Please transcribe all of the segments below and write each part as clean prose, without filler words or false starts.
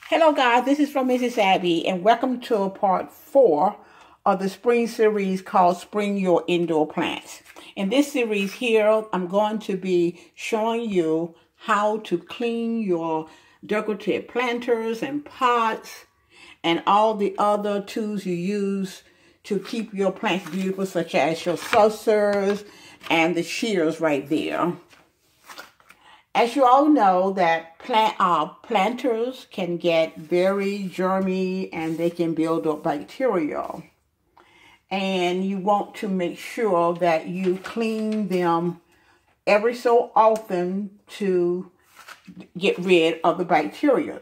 Hello guys, this is from Mrs. Abby and welcome to part 4 of the spring series called Spring Your Indoor Plants. In this series here, I'm going to be showing you how to clean your decorative planters and pots and all the other tools you use to keep your plants beautiful, such as your saucers and the shears right there. As you all know, that planters can get very germy and they can build up bacteria. And you want to make sure that you clean them every so often to get rid of the bacteria.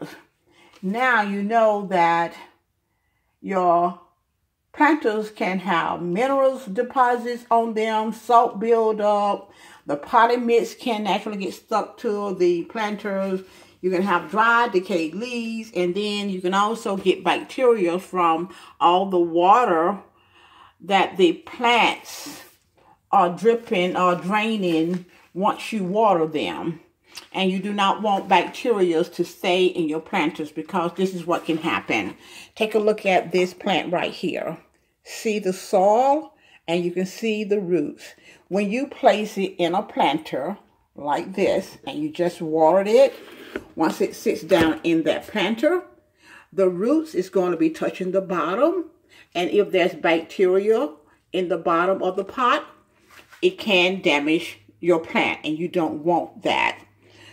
Now you know that your planters can have minerals deposits on them, salt buildup. The potty mix can naturally get stuck to the planters. You can have dry, decayed leaves, and then you can also get bacteria from all the water that the plants are dripping or draining once you water them. And you do not want bacteria to stay in your planters because this is what can happen. Take a look at this plant right here. See the soil and you can see the roots. When you place it in a planter like this and you just watered it, once it sits down in that planter, the roots is going to be touching the bottom. And if there's bacteria in the bottom of the pot, it can damage your plant and you don't want that.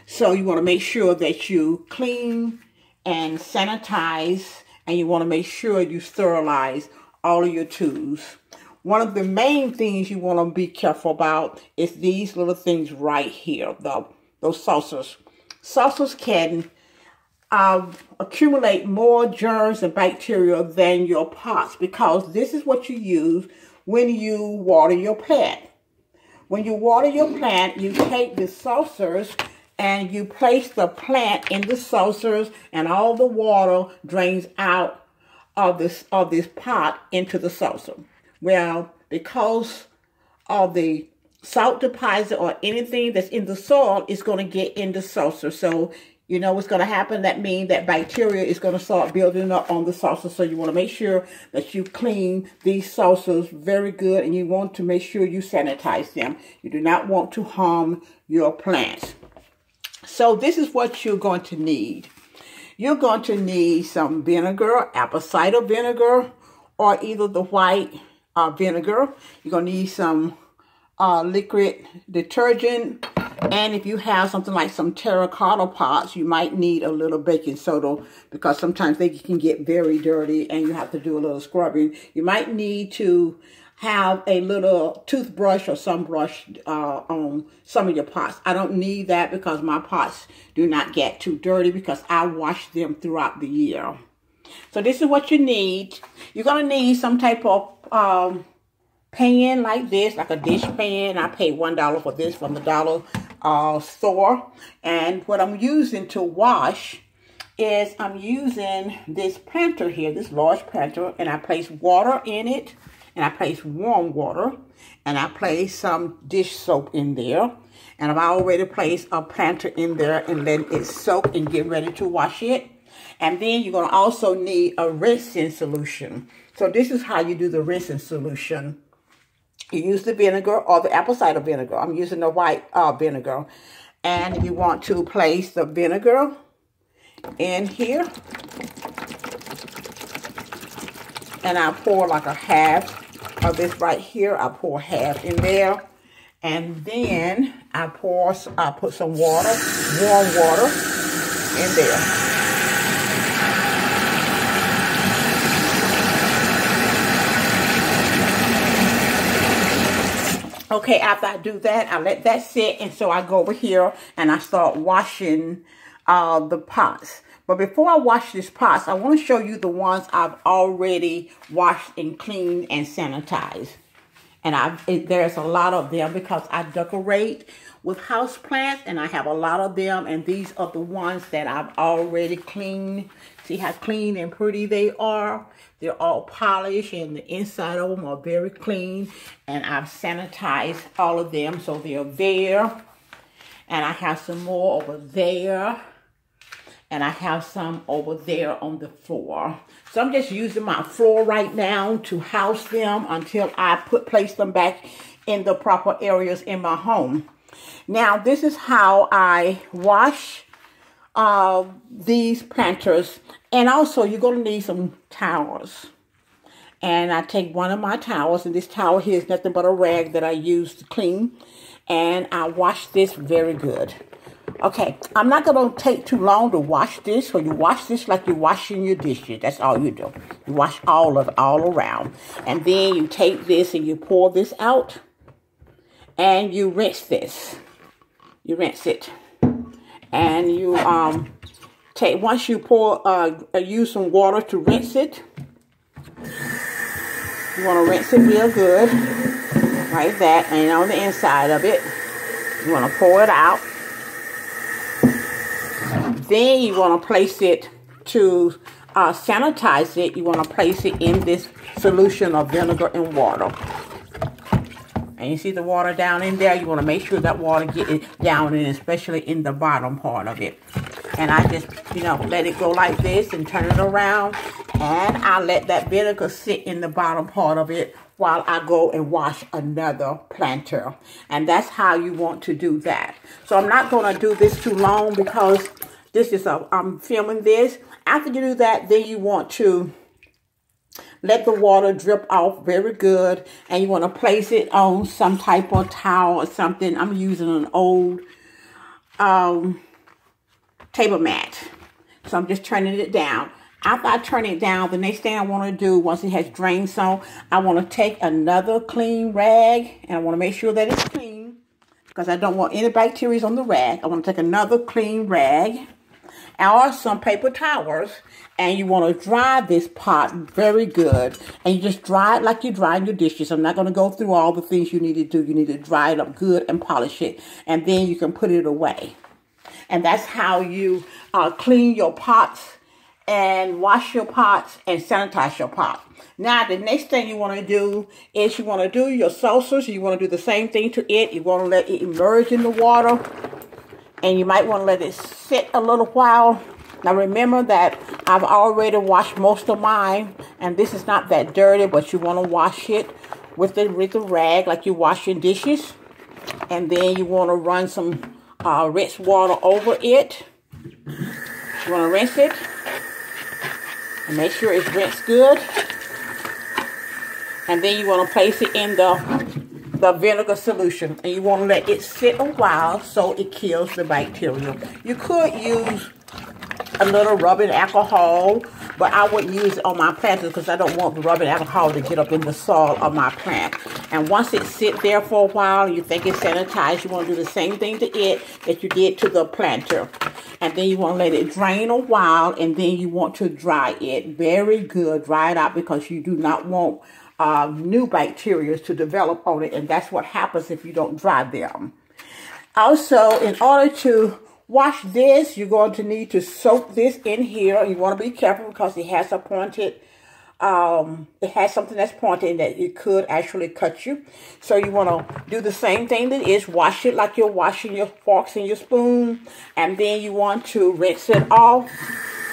So you want to make sure that you clean and sanitize, and you want to make sure you sterilize all of your tools. One of the main things you want to be careful about is these little things right here, those saucers. Saucers can accumulate more germs and bacteria than your pots because this is what you use when you water your plant. When you water your plant, you take the saucers and you place the plant in the saucers and all the water drains out of this pot into the saucer. Well, because of the salt deposit or anything that's in the soil is going to get in the saucer. So, you know what's going to happen? That means that bacteria is going to start building up on the saucer. So you want to make sure that you clean these saucers very good, and you want to make sure you sanitize them. You do not want to harm your plants. So this is what you're going to need. You're going to need some vinegar, apple cider vinegar, or either the white vinegar. You're going to need some liquid detergent. And if you have something like some terracotta pots, you might need a little baking soda because sometimes they can get very dirty and you have to do a little scrubbing. You might need to have a little toothbrush or some brush on some of your pots. I don't need that because my pots do not get too dirty because I wash them throughout the year. So this is what you need. You're going to need some type of pan like this, like a dish pan. I paid $1 for this from the dollar store. And what I'm using to wash is I'm using this planter here, this large planter, and I place water in it. And I place warm water, and I place some dish soap in there. And I've already placed a planter in there and let it soak and get ready to wash it. And then you're going to also need a rinsing solution. So this is how you do the rinsing solution. You use the vinegar or the apple cider vinegar. I'm using the white vinegar. And you want to place the vinegar in here. And I pour like a half of this right here. I pour half in there. And then I put some water, warm water in there. Okay, after I do that, I let that sit. And so I go over here and I start washing the pots. But before I wash these pots, I want to show you the ones I've already washed and cleaned and sanitized. And there's a lot of them because I decorate with house plants and I have a lot of them. And these are the ones that I've already cleaned. See how clean and pretty they are? They're all polished and the inside of them are very clean. And I've sanitized all of them, so they're there. And I have some more over there. And I have some over there on the floor. So I'm just using my floor right now to house them until I place them back in the proper areas in my home. Now, this is how I wash these planters. And also, you're going to need some towels. And I take one of my towels, and this towel here is nothing but a rag that I use to clean. And I wash this very good. Okay, I'm not going to take too long to wash this. So you wash this like you're washing your dishes. That's all you do. You wash all of it all around. And then you take this and you pour this out. And you rinse this. You rinse it. And you once you use some water to rinse it. You want to rinse it real good. Like that. And on the inside of it. You want to pour it out. Then you want to place it to sanitize it. You want to place it in this solution of vinegar and water. And you see the water down in there. You want to make sure that water gets down in, especially in the bottom part of it. And I just, let it go like this and turn it around. And I let that vinegar sit in the bottom part of it while I go and wash another planter. And that's how you want to do that. So I'm not going to do this too long because I'm filming this. After you do that, then you want to let the water drip off very good. And you want to place it on some type of towel or something. I'm using an old table mat. So I'm just turning it down. After I turn it down, the next thing I want to do, once it has drained some, I want to take another clean rag. And I want to make sure that it's clean. Because I don't want any bacteria on the rag. I want to take another clean rag. Or some paper towels, and you want to dry this pot very good, and you just dry it like you're drying your dishes. I'm not going to go through all the things you need to do. You need to dry it up good and polish it, and then you can put it away. And that's how you clean your pots and wash your pots and sanitize your pot. Now, the next thing you want to do is you want to do your saucers. You want to do the same thing to it. You want to let it immerse in the water. And you might want to let it sit a little while. Now remember that I've already washed most of mine. And this is not that dirty, but you want to wash it with the rag like you're washing dishes. And then you want to run some rinse water over it. You want to rinse it. And make sure it's rinsed good. And then you want to place it in the vinegar solution, and you want to let it sit a while so it kills the bacteria. You could use a little rubbing alcohol, but I wouldn't use it on my planters because I don't want the rubbing alcohol to get up in the soil of my plant. And once it sits there for a while and you think it's sanitized, you want to do the same thing to it that you did to the planter. And then you want to let it drain a while, and then you want to dry it very good. Dry it out because you do not want new bacteria to develop on it, and that's what happens if you don't dry them. Also, in order to wash this, you're going to need to soak this in here. You want to be careful because it has a pointed, it has something that's pointed and that it could actually cut you. So you want to do the same thing that is, wash it like you're washing your forks and your spoon, and then you want to rinse it off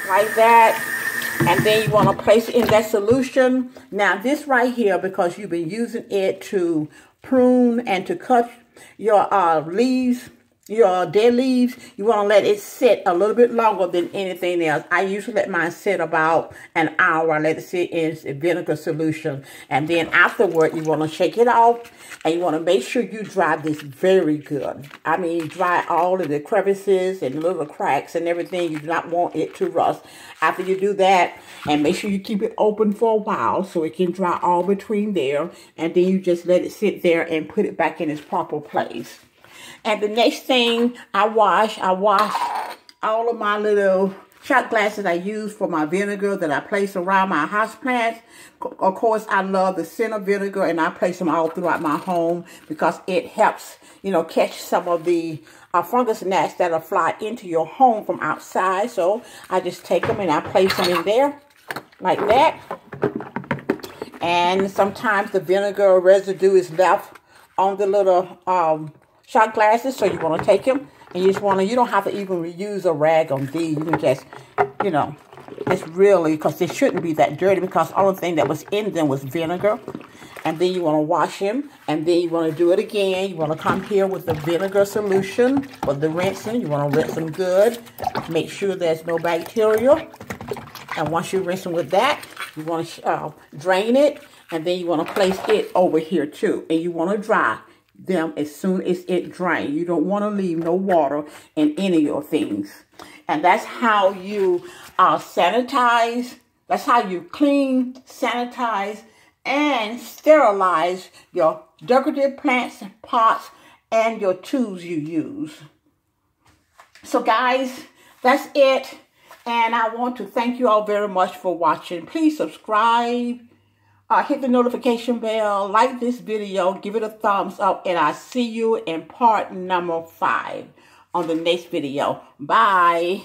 like that. And then you want to place it in that solution. Now this right here, because you've been using it to prune and to cut your leaves, your dead leaves, you want to let it sit a little bit longer than anything else. I usually let mine sit about an hour. I let it sit in a vinegar solution. And then afterward, you want to shake it off. And you want to make sure you dry this very good. I mean, dry all of the crevices and little cracks and everything. You do not want it to rust. After you do that, and make sure you keep it open for a while so it can dry all between there. And then you just let it sit there and put it back in its proper place. And the next thing I wash all of my little shot glasses I use for my vinegar that I place around my houseplants. Of course, I love the center vinegar, and I place them all throughout my home because it helps, catch some of the fungus gnats that'll fly into your home from outside. So I just take them and I place them in there like that. And sometimes the vinegar residue is left on the little shot glasses, so you want to take them And you just want to, you don't have to even reuse a rag on these. You can just, you know, it's really, because they shouldn't be that dirty, because the only thing that was in them was vinegar. And then you want to wash them, and then you want to do it again. You want to come here with the vinegar solution for the rinsing. You want to rinse them good. Make sure there's no bacteria. And once you rinse them with that, you want to drain it, and then you want to place it over here too. And you want to dry them as soon as it drains. You don't want to leave no water in any of your things. And that's how you sanitize. That's how you clean, sanitize, and sterilize your decorative plants and pots and your tools you use. So guys, that's it. And I want to thank you all very much for watching. Please subscribe, hit the notification bell, like this video, give it a thumbs up, and I'll see you in part number 5 on the next video. Bye.